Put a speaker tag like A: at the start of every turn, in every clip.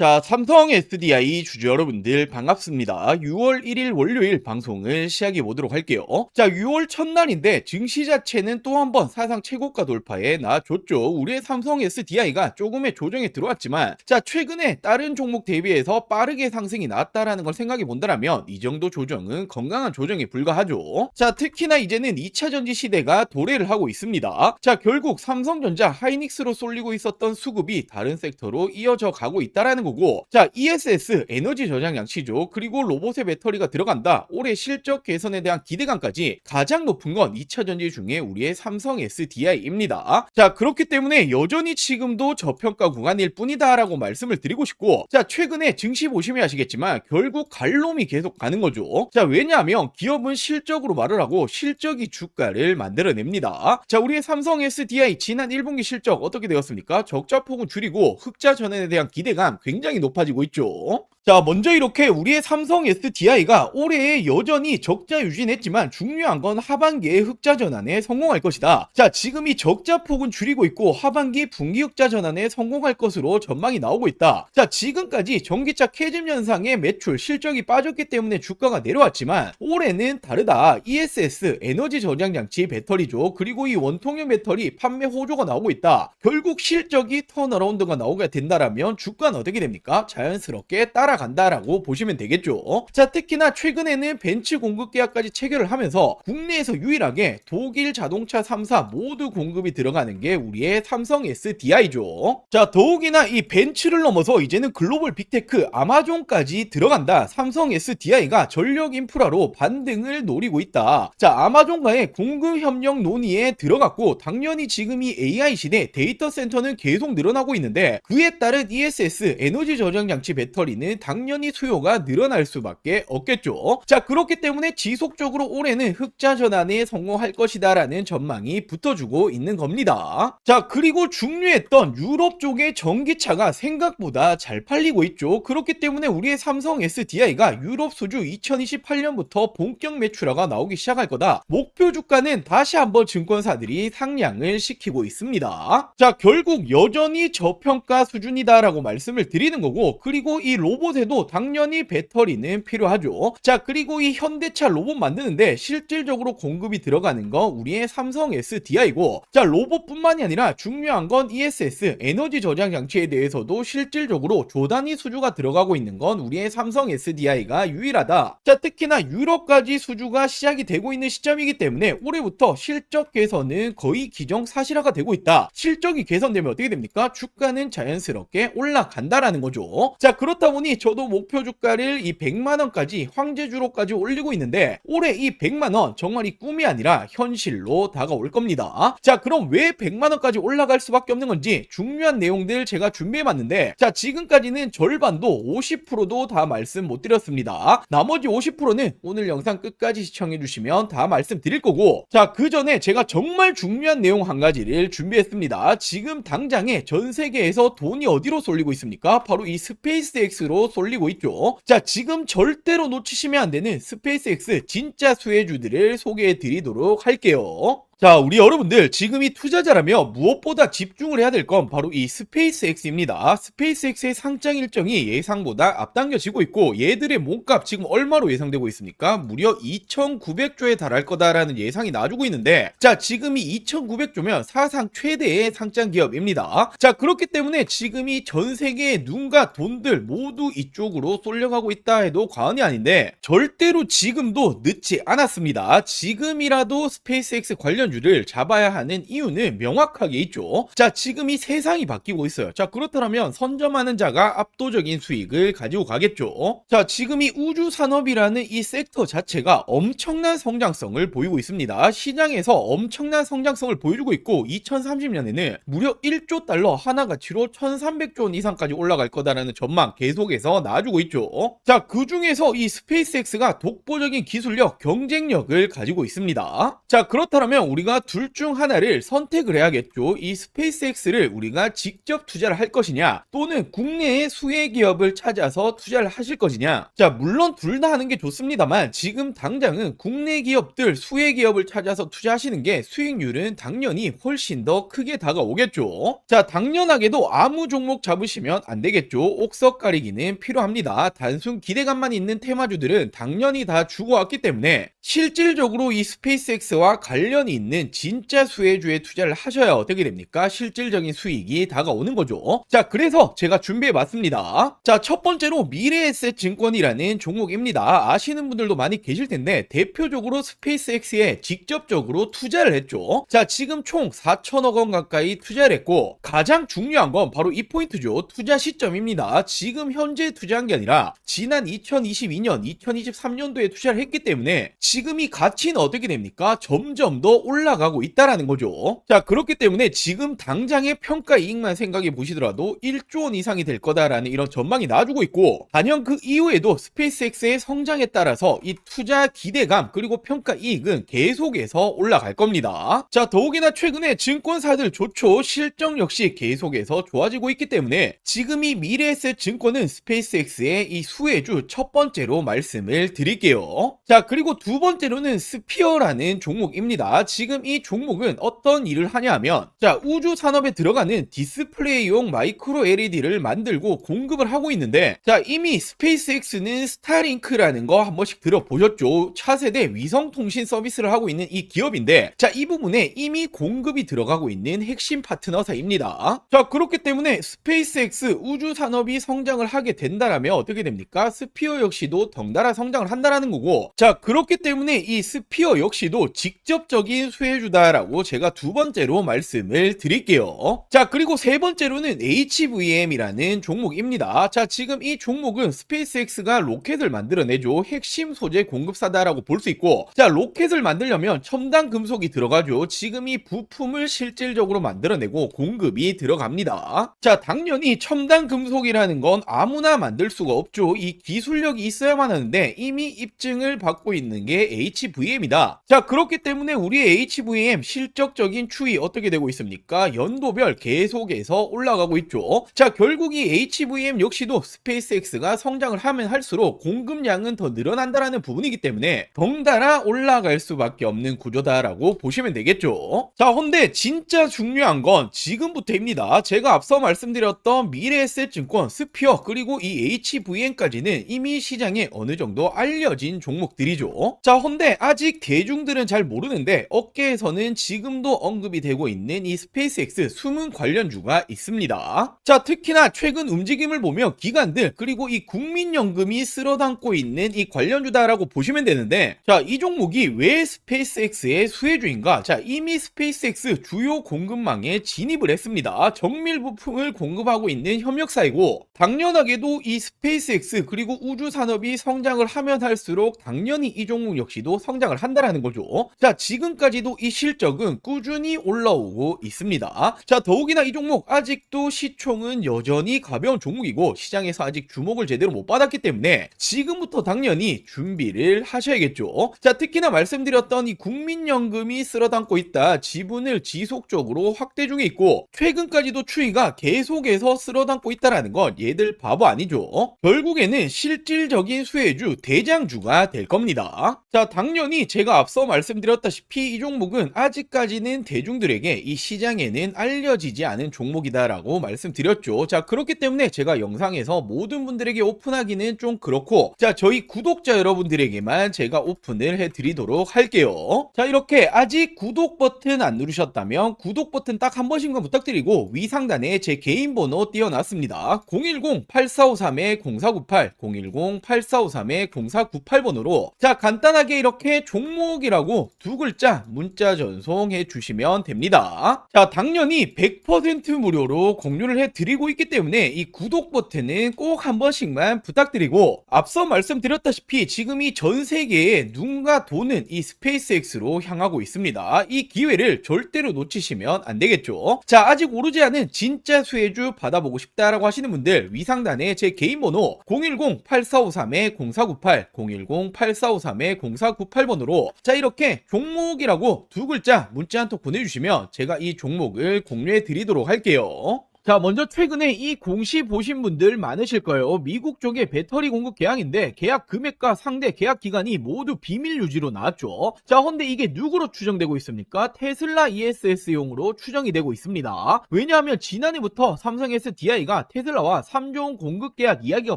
A: 자, 삼성 SDI 주주 여러분들 반갑습니다. 6월 1일 월요일 방송을 시작해 보도록 할게요. 자, 6월 첫날인데 증시 자체는 또 한 번 사상 최고가 돌파에 나와줬죠. 우리의 삼성 SDI가 조금의 조정에 들어왔지만, 자, 최근에 다른 종목 대비해서 빠르게 상승이 나왔다라는 걸 생각해 본다면 이 정도 조정은 건강한 조정에 불과하죠. 자, 특히나 이제는 2차 전지 시대가 도래를 하고 있습니다. 자, 결국 삼성전자, 하이닉스로 쏠리고 있었던 수급이 다른 섹터로 이어져 가고 있다라는 거고, 자, ESS 에너지 저장 장치죠. 그리고 로봇의 배터리가 들어간다. 올해 실적 개선에 대한 기대감까지 가장 높은 건 2차 전지 중에 우리의 삼성 SDI입니다. 자, 그렇기 때문에 여전히 지금도 저평가 구간일 뿐이다라고 말씀을 드리고 싶고, 자, 최근에 증시 보시면 아시겠지만 결국 갈롬이 계속 가는 거죠. 자, 왜냐하면 기업은 실적으로 말을 하고 실적이 주가를 만들어냅니다. 자, 우리의 삼성 SDI 지난 1분기 실적 어떻게 되었습니까? 적자폭은 줄이고 흑자 전환에 대한 기대감 굉장히 높아지고 있죠. 자, 먼저 이렇게 우리의 삼성 SDI가 올해에 여전히 적자 유지했지만 중요한 건 하반기에 흑자 전환에 성공할 것이다. 자, 지금 이 적자 폭은 줄이고 있고 하반기 분기 흑자 전환에 성공할 것으로 전망이 나오고 있다. 자, 지금까지 전기차 캐즘 현상의 매출 실적이 빠졌기 때문에 주가가 내려왔지만 올해는 다르다. ESS 에너지 저장 장치 배터리죠. 그리고 이 원통형 배터리 판매 호조가 나오고 있다. 결국 실적이 턴어라운드가 나오게 된다라면 주가는 어떻게 됩니까? 자연스럽게 따라간다라고 보시면 되겠죠. 자, 특히나 최근에는 벤츠 공급 계약까지 체결을 하면서 국내에서 유일하게 독일 자동차 3사 모두 공급이 들어가는 게 우리의 삼성 SDI죠. 자, 더욱이나 이 벤츠를 넘어서 이제는 글로벌 빅테크 아마존까지 들어간다. 삼성 SDI가 전력 인프라로 반등을 노리고 있다. 자, 아마존과의 공급 협력 논의에 들어갔고 당연히 지금 이 AI 시대 데이터 센터는 계속 늘어나고 있는데 그에 따른 ESS 에너지 저장 장치 배터리는 당연히 수요가 늘어날 수밖에 없겠죠. 자, 그렇기 때문에 지속적으로 올해는 흑자 전환에 성공할 것이다라는 전망이 붙어주고 있는 겁니다. 자, 그리고 중요했던 유럽 쪽의 전기차가 생각보다 잘 팔리고 있죠. 그렇기 때문에 우리의 삼성 SDI가 유럽 수주 2028년부터 본격 매출화가 나오기 시작할 거다. 목표 주가는 다시 한번 증권사들이 상향을 시키고 있습니다. 자, 결국 여전히 저평가 수준이다라고 말씀을 드리는 거고, 그리고 이 로봇에도 당연히 배터리는 필요하죠. 자, 그리고 이 현대차 로봇 만드는데 실질적으로 공급이 들어가는 건 우리의 삼성 SDI고, 자, 로봇뿐만이 아니라 중요한 건 ESS 에너지 저장 장치에 대해서도 실질적으로 조단위 수주가 들어가고 있는 건 우리의 삼성 SDI가 유일하다. 자, 특히나 유럽까지 수주가 시작이 되고 있는 시점이기 때문에 올해부터 실적 개선은 거의 기정사실화가 되고 있다. 실적이 개선되면 어떻게 됩니까? 주가는 자연스럽게 올라간다라는 거죠. 자, 그렇다 보니 저도 목표 주가를 이 100만원까지 황제주로까지 올리고 있는데 올해 이 100만원 정말 이 꿈이 아니라 현실로 다가올 겁니다. 자, 그럼 왜 100만원까지 올라갈 수밖에 없는 건지 중요한 내용들 제가 준비해봤는데, 자, 지금까지는 절반도 50%도 다 말씀 못 드렸습니다. 나머지 50%는 오늘 영상 끝까지 시청해주시면 다 말씀드릴 거고, 자, 그 전에 제가 정말 중요한 내용 한 가지를 준비했습니다. 지금 당장에 전 세계에서 돈이 어디로 쏠리고 있습니까? 바로 이 스페이스X로 쏠리고 있죠. 자, 지금 절대로 놓치시면 안 되는 스페이스X 진짜 수혜주들을 소개해 드리도록 할게요. 자, 우리 여러분들 지금 이 투자자라면 무엇보다 집중을 해야 될 건 바로 이 스페이스X입니다. 스페이스X의 상장 일정이 예상보다 앞당겨지고 있고 얘들의 몸값 지금 얼마로 예상되고 있습니까? 무려 2,900조에 달할 거다라는 예상이 나와주고 있는데, 자, 지금 이 2,900조면 사상 최대의 상장 기업입니다. 자, 그렇기 때문에 지금 이 전 세계의 눈과 돈들 모두 이쪽으로 쏠려가고 있다 해도 과언이 아닌데 절대로 지금도 늦지 않았습니다. 지금이라도 스페이스X 관련 주를 잡아야 하는 이유는 명확하게 있죠. 자, 지금 이 세상이 바뀌고 있어요. 자, 그렇다면 선점하는 자가 압도적인 수익을 가지고 가겠죠. 자, 지금 이 우주 산업이라는 이 섹터 자체가 엄청난 성장성을 보이고 있습니다. 시장에서 엄청난 성장성을 보여주고 있고 2030년에는 무려 1조 달러 하나 가치로 1,300조 원 이상까지 올라갈 거다라는 전망 계속해서 나와주고 있죠. 자, 그 중에서 이 스페이스X가 독보적인 기술력, 경쟁력을 가지고 있습니다. 자, 그렇다면 우리 우리가 둘 중 하나를 선택을 해야겠죠. 이 스페이스X를 우리가 직접 투자를 할 것이냐, 또는 국내의 수혜 기업을 찾아서 투자를 하실 것이냐. 자, 물론 둘 다 하는 게 좋습니다만 지금 당장은 국내 기업들, 수혜 기업을 찾아서 투자하시는 게 수익률은 당연히 훨씬 더 크게 다가오겠죠. 자, 당연하게도 아무 종목 잡으시면 안 되겠죠. 옥석 가리기는 필요합니다. 단순 기대감만 있는 테마주들은 당연히 다 죽어왔기 때문에 실질적으로 이 스페이스X와 관련이 있는 진짜 수혜주에 투자를 하셔야 어떻게 됩니까? 실질적인 수익이 다가오는 거죠. 자, 그래서 제가 준비해 봤습니다. 자, 첫 번째로 미래에셋 증권이라는 종목입니다. 아시는 분들도 많이 계실 텐데 대표적으로 스페이스X에 직접적으로 투자를 했죠. 자, 지금 총 4천억 원 가까이 투자를 했고, 가장 중요한 건 바로 이 포인트죠. 투자 시점입니다. 지금 현재 투자한 게 아니라 지난 2022년, 2023년도에 투자를 했기 때문에 지금 이 가치는 어떻게 됩니까? 점점 더 올라가고 있다라는 거죠. 자, 그렇기 때문에 지금 당장의 평가 이익만 생각해 보시더라도 1조 원 이상이 될 거다라는 이런 전망이 나와주고 있고, 단연 그 이후에도 스페이스X의 성장에 따라서 이 투자 기대감 그리고 평가 이익은 계속해서 올라갈 겁니다. 자, 더욱이나 최근에 증권사들 좋죠. 실적 역시 계속해서 좋아지고 있기 때문에 지금 이 미래에셋 증권은 스페이스X의 이 수혜주 첫 번째로 말씀을 드릴게요. 자, 그리고 두 번째로는 스피어라는 종목입니다. 지금 이 종목은 어떤 일을 하냐 하면, 자, 우주 산업에 들어가는 디스플레이용 마이크로 LED를 만들고 공급을 하고 있는데, 자, 이미 스페이스X는 스타링크라는 거 한 번씩 들어보셨죠? 차세대 위성통신 서비스를 하고 있는 이 기업인데, 자, 이 부분에 이미 공급이 들어가고 있는 핵심 파트너사입니다. 자, 그렇기 때문에 스페이스X 우주 산업이 성장을 하게 된다라면 어떻게 됩니까? 스피어 역시도 덩달아 성장을 한다라는 거고, 자, 그렇기 때문에 이 스피어 역시도 직접적인 수혜주다라고 제가 두 번째로 말씀을 드릴게요. 자, 그리고 세 번째로는 HVM이라는 종목입니다. 자, 지금 이 종목은 스페이스X가 로켓을 만들어내죠. 핵심 소재 공급사다라고 볼 수 있고, 자, 로켓을 만들려면 첨단 금속이 들어가죠. 지금 이 부품을 실질적으로 만들어내고 공급이 들어갑니다. 자, 당연히 첨단 금속이라는 건 아무나 만들 수가 없죠. 이 기술력이 있어야만 하는데 이미 입증을 받고 있는 게 HVM이다. 자, 그렇기 때문에 우리의 HVM 실적적인 추이 어떻게 되고 있습니까? 연도별 계속해서 올라가고 있죠. 자, 결국 이 HVM 역시도 스페이스X가 성장을 하면 할수록 공급량은 더 늘어난다라는 부분이기 때문에 덩달아 올라갈 수밖에 없는 구조다라고 보시면 되겠죠. 자, 근데 진짜 중요한 건 지금부터입니다. 제가 앞서 말씀드렸던 미래에셋 증권, 스피어 그리고 이 HVM까지는 이미 시장에 어느 정도 알려진 종목들이죠. 자, 근데 아직 대중들은 잘 모르는데 업계에서는 지금도 언급이 되고 있는 이 스페이스X 숨은 관련주가 있습니다. 자, 특히나 최근 움직임을 보면 기관들 그리고 이 국민연금이 쓸어담고 있는 이 관련주다라고 보시면 되는데, 자, 이 종목이 왜 스페이스X의 수혜주인가? 자, 이미 스페이스X 주요 공급망에 진입을 했습니다. 정밀 부품을 공급하고 있는 협력사이고, 당연하게도 이 스페이스X 그리고 우주 산업이 성장을 하면 할수록 당연히 이 종목 역시도 성장을 한다라는 거죠. 자, 지금까지도 이 실적은 꾸준히 올라오고 있습니다. 자, 더욱이나 이 종목 아직도 시총은 여전히 가벼운 종목이고 시장에서 아직 주목을 제대로 못 받았기 때문에 지금부터 당연히 준비를 하셔야겠죠. 자, 특히나 말씀드렸던 이 국민연금이 쓸어담고 있다. 지분을 지속적으로 확대 중에 있고 최근까지도 추이가 계속해서 쓸어담고 있다라는 건 얘들 바보 아니죠. 결국에는 실질적인 수혜주, 대장주가 될 겁니다. 자, 당연히 제가 앞서 말씀드렸다시피 이 종목은 아직까지는 대중들에게 이 시장에는 알려지지 않은 종목이다라고 말씀드렸죠. 자, 그렇기 때문에 제가 영상에서 모든 분들에게 오픈하기는 좀 그렇고, 자, 저희 구독자 여러분들에게만 제가 오픈을 해드리도록 할게요. 자, 이렇게 아직 구독 버튼 안 누르셨다면 구독 버튼 딱 한 번씩만 부탁드리고 위 상단에 제 개인 번호 띄워놨습니다. 010-8453-0498 010-8453-0498번으로 자, 간단하게 이렇게 종목이라고 두 글자 문자 전송해 주시면 됩니다. 자, 당연히 100% 무료로 공유를 해드리고 있기 때문에 이 구독 버튼은 꼭 한 번씩만 부탁드리고, 앞서 말씀드렸다시피 지금 이 전 세계에 눈과 돈은 이 스페이스X로 향하고 있습니다. 이 기회를 절대로 놓치시면 안 되겠죠. 자, 아직 오르지 않은 진짜 수혜주 받아보고 싶다라고 하시는 분들 위 상단에 제 개인 번호 010-8453-0498 010-8453-0498번으로 자, 이렇게 종목이라고 그리고 두 글자 문자 한 통 보내주시면 제가 이 종목을 공유해 드리도록 할게요. 자, 먼저 최근에 이 공시 보신 분들 많으실 거예요. 미국 쪽의 배터리 공급 계약인데 계약 금액과 상대 계약 기간이 모두 비밀 유지로 나왔죠. 자, 근데 이게 누구로 추정되고 있습니까? 테슬라 ESS용으로 추정이 되고 있습니다. 왜냐하면 지난해부터 삼성 SDI가 테슬라와 3조 원 공급 계약 이야기가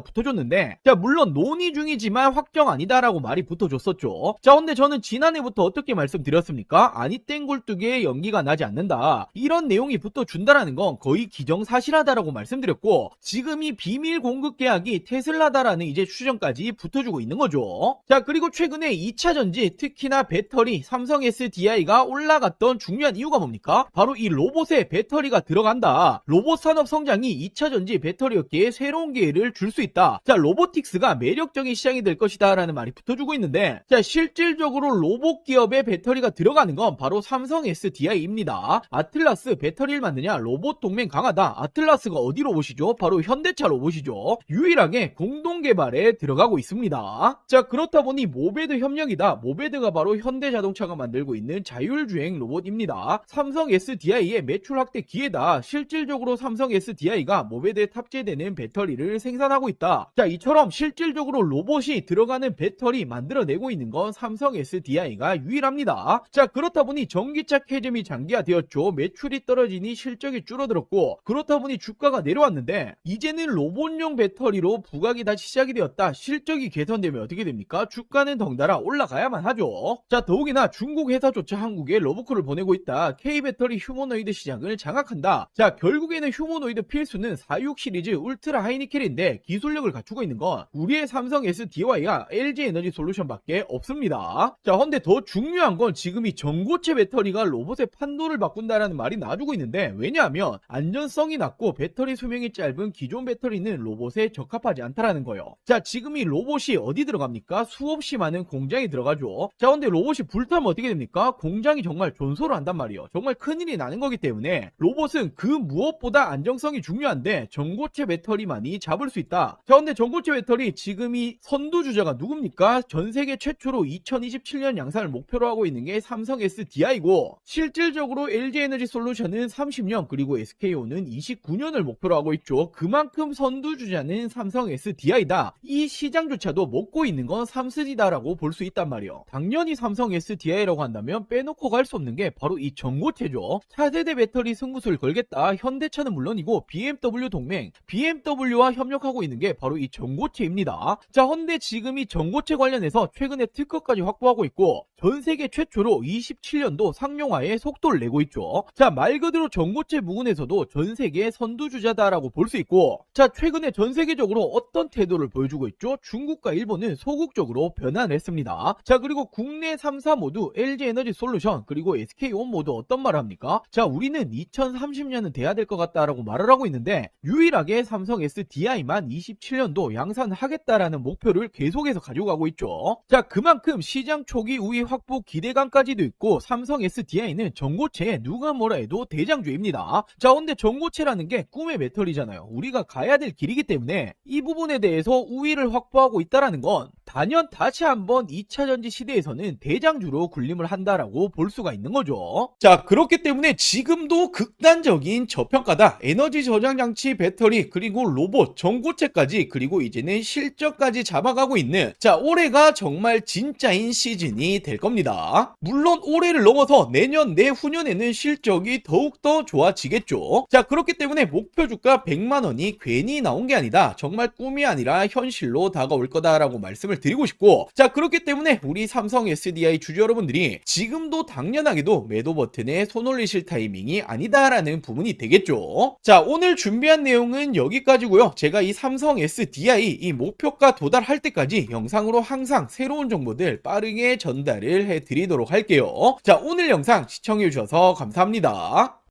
A: 붙어줬는데, 자, 물론 논의 중이지만 확정 아니다라고 말이 붙어줬었죠. 자, 근데 저는 지난해부터 어떻게 말씀드렸습니까? 아니 땡굴뚝에 연기가 나지 않는다, 이런 내용이 붙어준다라는 건 거의 기정사실하다라고 말씀드렸고, 지금 이 비밀 공급 계약이 테슬라다라는 이제 추정까지 붙어주고 있는 거죠. 자, 그리고 최근에 2차전지, 특히나 배터리, 삼성 SDI가 올라갔던 중요한 이유가 뭡니까? 바로 이 로봇에 배터리가 들어간다. 로봇 산업 성장이 2차전지 배터리 업계에 새로운 기회를 줄 수 있다. 자, 로보틱스가 매력적인 시장이 될 것이다 라는 말이 붙어주고 있는데, 자, 실질적으로 로봇 기업에 배터리가 들어가는 건 바로 삼성 SDI입니다. 아틀라스 배터리를 만드냐, 로봇 동맹 강하다. 아틀라스가 어디 로봇이죠? 바로 현대차 로봇이죠. 유일하게 공동 개발에 들어가고 있습니다. 자, 그렇다 보니 모베드 협력이다. 모베드가 바로 현대자동차가 만들고 있는 자율주행 로봇입니다. 삼성 SDI의 매출 확대 기회다. 실질적으로 삼성 SDI가 모베드에 탑재되는 배터리를 생산하고 있다. 자, 이처럼 실질적으로 로봇이 들어가는 배터리 만들어내고 있는 건 삼성 SDI가 유일합니다. 자, 그렇다 보니 전기차 캐즘이 장기화되었죠. 매출이 떨어지니 실적이 줄어들었고, 그렇다 보니 주가가 내려왔는데, 이제는 로봇용 배터리로 부각이 다시 시작이 되었다. 실적이 개선되면 어떻게 됩니까? 주가는 덩달아 올라가야만 하죠. 자, 더욱이나 중국 회사조차 한국에 러브콜을 보내고 있다. K배터리 휴머노이드 시장을 장악한다. 자, 결국에는 휴머노이드 필수는 46 시리즈 울트라 하이니켈인데, 기술력을 갖추고 있는 건 우리의 삼성 SDI와 LG에너지 솔루션밖에 없습니다. 자, 근데 더 중요한 건 지금 이 전고체 배터리가 로봇의 판도를 바꾼다라는 말이 나와주고 있는데, 왜냐하면 안전성이 낮고 배터리 수명이 짧은 기존 배터리는 로봇에 적합하지 않다라는 거예요. 자, 지금 이 로봇이 어디 들어갑니까? 수없이 많은 공장에 들어가죠. 자, 근데 로봇이 불타면 어떻게 됩니까? 공장이 정말 존소를 한단 말이에요. 정말 큰일이 나는 거기 때문에 로봇은 그 무엇보다 안정성이 중요한데 전고체 배터리만이 잡을 수 있다. 자, 근데 전고체 배터리 지금 이 선두주자가 누굽니까? 전 세계 최초로 2027년 양산을 목표로 하고 있는 게 삼성 SDI고, 실질적으로 LG에너지 솔루션은 30년, 그리고 SK온은 29년을 목표로 하고 있죠. 그만큼 선두주자는 삼성 SDI다. 이 시장조차도 먹고 있는 건 삼스디다라고 볼 수 있단 말이에요. 당연히 삼성 SDI라고 한다면 빼놓고 갈 수 없는 게 바로 이 전고체죠. 차세대 배터리 승부수를 걸겠다. 현대차는 물론이고 BMW 동맹, BMW와 협력하고 있는 게 바로 이 전고체입니다. 자, 근데 지금 이 전고체 관련해서 최근에 특허까지 확보하고 있고, 전 세계 최초로 27년도 상용화에 속도를 내고 있죠. 자, 말 그대로 전고체 부분에서도 전 세계 선두주자다라고 볼 수 있고, 자, 최근에 전 세계적으로 어떤 태도를 보여주고 있죠? 중국과 일본은 소극적으로 변화를 했습니다. 자, 그리고 국내 3사 모두 LG에너지 솔루션 그리고 SK온 모두 어떤 말을 합니까? 자, 우리는 2030년은 돼야 될 것 같다라고 말을 하고 있는데, 유일하게 삼성 SDI만 27년도 양산하겠다라는 목표를 계속해서 가지고 가고 있죠. 자, 그만큼 시장 초기 우위 확보 기대감까지도 있고, 삼성 SDI는 전고체에 누가 뭐라 해도 대장주입니다. 자, 근데 전고체라는 게 꿈의 배터리잖아요. 우리가 가야 될 길이기 때문에 이 부분에 대해서 우위를 확보하고 있다라는 건 단연 다시 한번 2차전지 시대에서는 대장주로 군림을 한다라고 볼 수가 있는 거죠. 자, 그렇기 때문에 지금도 극단적인 저평가다. 에너지 저장 장치, 배터리, 그리고 로봇, 전고체까지, 그리고 이제는 실적까지 잡아가고 있는, 자, 올해가 정말 진짜인 시즌이 될 겁니다. 물론 올해를 넘어서 내년, 내후년에는 실적이 더욱더 좋아지겠죠. 자, 그렇기 때문에 목표 주가 100만원이 괜히 나온 게 아니다. 정말 꿈이 아니라 현실로 다가올 거다라고 말씀을 드리고 싶고, 자, 그렇기 때문에 우리 삼성 SDI 주주 여러분들이 지금도 당연하게도 매도 버튼에 손 올리실 타이밍이 아니다라는 부분이 되겠죠. 자, 오늘 준비한 내용은 여기까지고요. 제가 이 삼성 SDI 이 목표가 도달할 때까지 영상으로 항상 새로운 정보들 빠르게 전달을 해드리도록 할게요. 자, 오늘 영상 시청해주셔서 감사합니다.